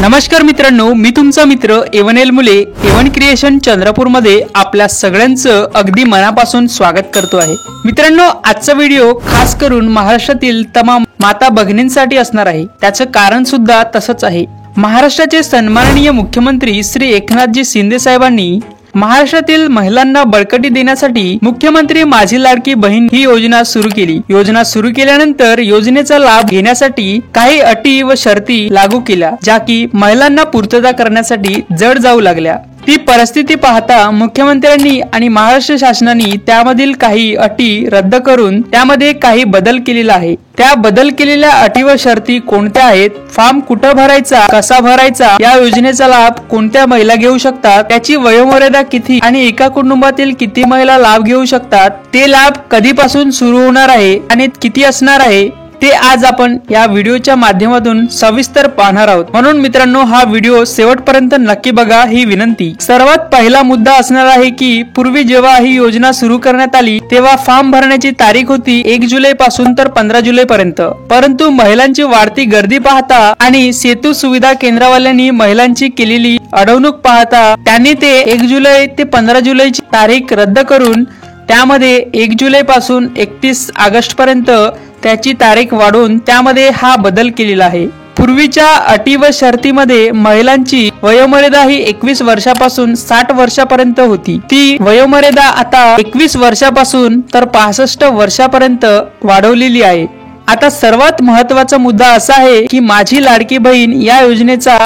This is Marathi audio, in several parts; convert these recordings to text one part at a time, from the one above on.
नमस्कार मित्रांनो, मी तुमचा मित्र एवन मुले एवन क्रिएशन चंद्रपूर मध्ये आपल्या सगळ्यांचं अगदी मनापासून स्वागत करतो आहे। मित्रांनो, आजचा व्हिडिओ खास करून महाराष्ट्रातील तमाम माता भगिनींसाठी असणार आहे। त्याचं कारण सुद्धा तसंच आहे। महाराष्ट्राचे सन्माननीय मुख्यमंत्री श्री एकनाथजी शिंदे साहेबांनी महाराष्ट्रातील महिलांना बळकटी देण्यासाठी मुख्यमंत्री माझी लाडकी बहीण ही योजना सुरू केली। योजना सुरू केल्यानंतर योजनेचा लाभ घेण्यासाठी काही अटी व शर्ती लागू केल्या, ज्या की महिलांना पूर्तता करण्यासाठी जड जाऊ लागल्या। ती परिस्थिती पाहता मुख्यमंत्र्यांनी आणि महाराष्ट्र शासनाने त्यामधील काही अटी रद्द करून त्यामध्ये काही बदल केलेला आहे। त्या बदल केलेल्या अटी व शर्ती कोणत्या आहेत, फॉर्म कुठं भरायचा, कसा भरायचा, या योजनेचा लाभ कोणत्या महिला घेऊ शकतात, त्याची वयोमर्यादा किती आणि एका कुटुंबातील किती महिला लाभ घेऊ शकतात, ते लाभ कधीपासून सुरू होणार आहे आणि किती असणार आहे, ते आज आपण या व्हिडिओच्या माध्यमातून सविस्तर पाहणार आहोत। म्हणून मित्रांनो, हा व्हिडिओ शेवटपर्यंत नक्की बघा ही विनंती। सर्वात पहिला मुद्दा असणार आहे की पूर्वी जेव्हा ही योजना सुरू करण्यात आली तेव्हा फॉर्म भरण्याची तारीख होती 1 जुलै पासून तर 15 जुलै पर्यंत, परंतु महिलांची वाढती गर्दी पाहता आणि सेतू सुविधा केंद्रावाल्यांनी महिलांची केलेली अडवणूक पाहता त्यांनी ते 1 जुलै ते 15 जुलैची तारीख रद्द करून त्यामध्ये 1 जुलै पासून 31 ऑगस्ट पर्यंत त्याची तारीख वाढवून त्यामध्ये हा बदल केलेला आहे। पूर्वीच्या अटी व शर्तीमध्ये महिलांची वयोमर्यादा ही 21 वर्षापासून 60 वर्षापर्यंत होती। ती वयोमर्यादा आता 21 वर्षापासून तर 65 वर्षापर्यंत वाढवलेली आहे। आता सर्वात महत्त्वाचा मुद्दा असा आहे की माझी लाडकी बहीण या योजनेचा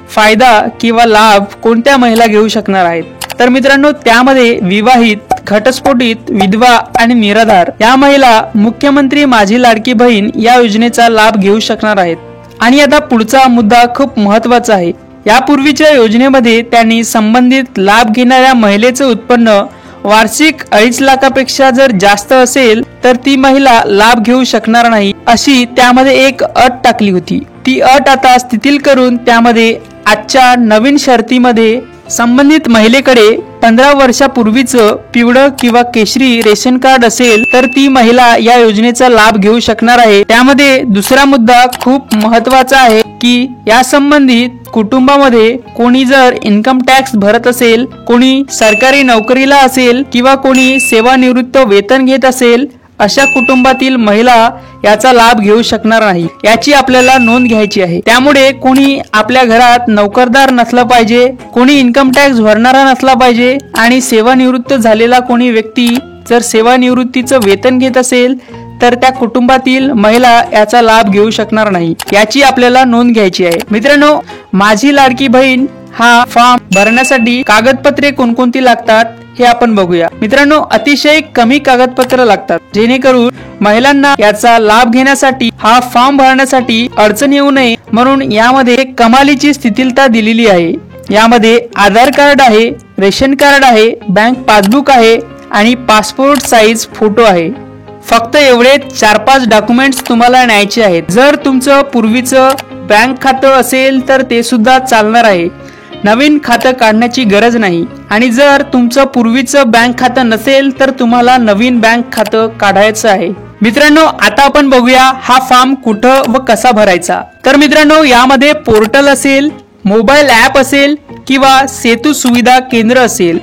फायदा किंवा लाभ कोणत्या महिला घेऊ शकणार आहेत। तर मित्रांनो, त्यामध्ये विवाहित, घटस्फोटित, विधवा आणि निराधार या महिला मुख्यमंत्री माझी लाडकी बहीण या योजनेचा लाभ घेऊ शकणार आहेत। आणि आता पुढचा मुद्दा खूप महत्त्वाचा आहे। यापूर्वीच्या योजनेमध्ये त्यांनी संबंधित लाभ घेणाऱ्या महिलेचे उत्पन्न वार्षिक 2.5 लाखापेक्षा जर जास्त असेल तर ती महिला लाभ घेऊ शकणार नाही, अशी त्यामध्ये एक अट टाकली होती। ती अट आता शिथिल करून त्यामध्ये आजच्या नवीन शर्तीमध्ये संबंधित महिलेकडे 15 वर्षापूर्वीचं पिवळं किंवा केशरी रेशन कार्ड असेल तर ती महिला या योजनेचा लाभ घेऊ शकणार आहे। त्यामध्ये दुसरा मुद्दा खूप महत्त्वाचा आहे की या संबंधित कुटुंबामध्ये कोणी जर इन्कम टॅक्स भरत असेल, कोणी सरकारी नोकरीला असेल किंवा कोणी सेवानिवृत्त वेतन घेत असेल, अशा कुटुंबातील महिला याचा लाभ घेऊ शकणार नाही, याची आपल्याला नोंद घ्यायची आहे। त्यामुळे कोणी आपल्या घरात नोकरदार नसला पाहिजे, कोणी इन्कम टॅक्स भरणारा नसला पाहिजे आणि सेवानिवृत्त झालेला कोणी व्यक्ती जर सेवानिवृत्तीचं वेतन घेत असेल तर त्या कुटुंबातील महिला याचा लाभ घेऊ शकणार नाही, याची आपल्याला नोंद घ्यायची आहे। मित्रांनो, माझी लाडकी बहीण हा फॉर्म भरण्यासाठी कागदपत्रे कोणकोणती लागतात हे आपण बघूया। मित्रांनो, अतिशय कमी कागदपत्र लागतात, जेणेकरून महिलांना याचा लाभ घेण्यासाठी हा फॉर्म भरण्यासाठी अडचण येऊ नये म्हणून यामध्ये कमालीची शिथिलता दिलेली आहे। यामध्ये आधार कार्ड आहे, रेशन कार्ड आहे, बँक पासबुक आहे आणि पासपोर्ट साईज फोटो आहे। फक्त एवढे 4-5 डॉक्युमेंट्स तुम्हाला न्यायचे आहेत। जर तुमचं पूर्वीचं बँक खातं असेल तर ते सुद्धा चालणार आहे, नवीन खातं काढण्याची गरज नाही। आणि जर तुमचं पूर्वीचं बँक खातं नसेल तर तुम्हाला नवीन बँक खातं काढायचं आहे। मित्रांनो, आता आपण बघूया हा फॉर्म कुठं व कसा भरायचा। तर मित्रांनो, यामध्ये पोर्टल असेल, मोबाईल ॲप असेल किंवा सेतू सुविधा केंद्र असेल,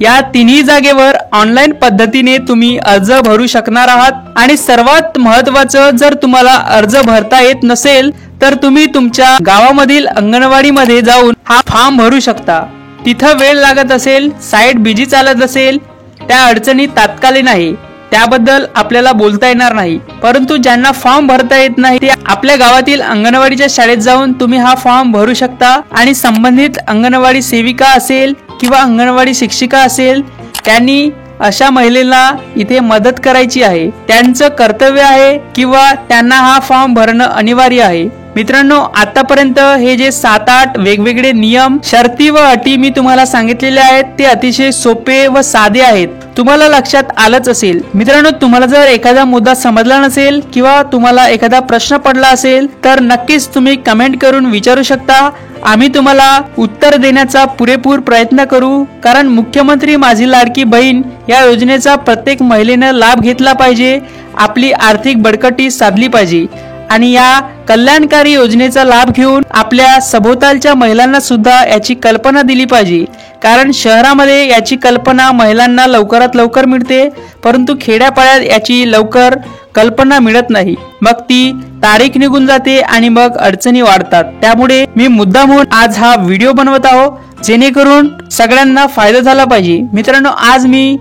या तिन्ही जागेवर ऑनलाईन पद्धतीने तुम्ही अर्ज भरू शकणार आहात। आणि सर्वात महत्त्वाचं, जर तुम्हाला अर्ज भरता येत नसेल तर तुम्ही तुमच्या गावामधील अंगणवाडीमध्ये जाऊन हा फॉर्म भरू शकता। तिथं वेळ लागत असेल, साईट बिझी चालत असेल, त्या अडचणी तात्कालीन आहे, त्याबद्दल आपल्याला बोलता येणार नाही। परंतु ज्यांना फॉर्म भरता येत नाही ते आपल्या गावातील अंगणवाडीच्या शाळेत जाऊन तुम्ही हा फॉर्म भरू शकता आणि संबंधित अंगणवाडी सेविका असेल किंवा अंगणवाडी शिक्षिका असेल, त्यांनी अशा महिलेला इथे मदत करायची आहे, त्यांचं कर्तव्य आहे किंवा त्यांना हा फॉर्म भरणं अनिवार्य आहे। मित्रांनो, आतापर्यंत हे जे 7-8 वेगवेगळे नियम, शर्ती व अटी मी तुम्हाला सांगितलेले आहेत ते अतिशय सोपे व साधे आहेत, तुम्हाला लक्षात आलंच असेल। मित्रांनो, तुम्हाला जर एखादा मुद्दा समजला नसेल किंवा तुम्हाला एखादा प्रश्न पडला असेल तर नक्कीच तुम्ही कमेंट करून विचारू शकता। आम्ही तुम्हाला उत्तर देण्याचा पुरेपूर प्रयत्न करू, कारण मुख्यमंत्री माझी लाडकी बहीण या योजनेचा प्रत्येक महिलेनं लाभ घेतला पाहिजे, आपली आर्थिक बळकटी साधली पाहिजे। आणि या कल्याणकारी योजनेचा लाभ घेऊन आपल्या सभोवतालच्या महिलांना सुद्धा याची कल्पना दिली पाहिजे। कारण शहरामध्ये याची कल्पना महिलांना लवकरात लवकर मिळते, परंतु खेड्यापाड्यात याची लवकर कल्पना मिळत नाही। मग ती तारीख निघून जाते आणि मग अडचणी वाढतात। त्यामुळे मी मुद्दामहून आज हा व्हिडिओ बनवत आहो, जेणेकरून सगळ्यांना फायदा झाला पाहिजे। मित्रांनो, आज मी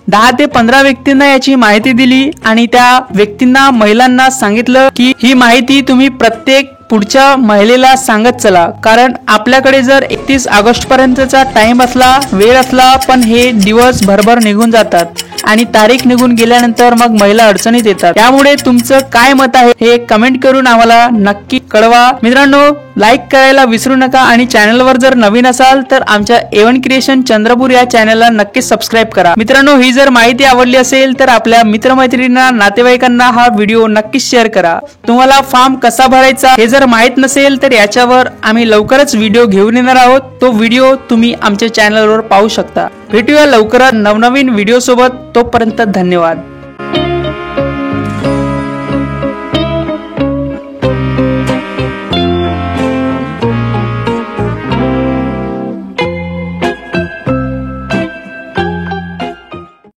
10 ते 15 व्यक्तींना याची माहिती दिली आणि त्या व्यक्तींना, महिलांना सांगितलं की ही माहिती तुम्ही प्रत्येक पुढच्या महिलेला सांगत चला। कारण आपल्याकडे जर 31 ऑगस्ट पर्यंतचा टाइम असला, वेळ असला, पण हे दिवस भरभर निघून जातात आणि तारीख निघून गेल्यानंतर मग महिला अडचणीत येतात। त्यामुळे तुमचं काय मत आहे हे कमेंट करून आम्हाला नक्की कळवा। मित्रांनो, लाईक करायला विसरू नका आणि चॅनलवर जर नवीन असाल तर आमच्या एवन क्रिएशन चंद्रपूर या चॅनलला नक्की सबस्क्राईब करा। मित्रांनो, ही जर माहिती आवडली असेल तर आपल्या मित्रमैत्रिणींना, नातेवाईकांना हा व्हिडिओ नक्की शेअर करा। तुम्हाला फॉर्म कसा भरायचा हे जर माहित नसेल तर याच्यावर आम्ही लवकरच व्हिडिओ घेऊन येणार आहोत। तो व्हिडिओ तुम्ही आमच्या चॅनलवर पाहू शकता। भेटूया लवकरच नवनवीन व्हिडिओ सोबत। तोपर्यंत धन्यवाद।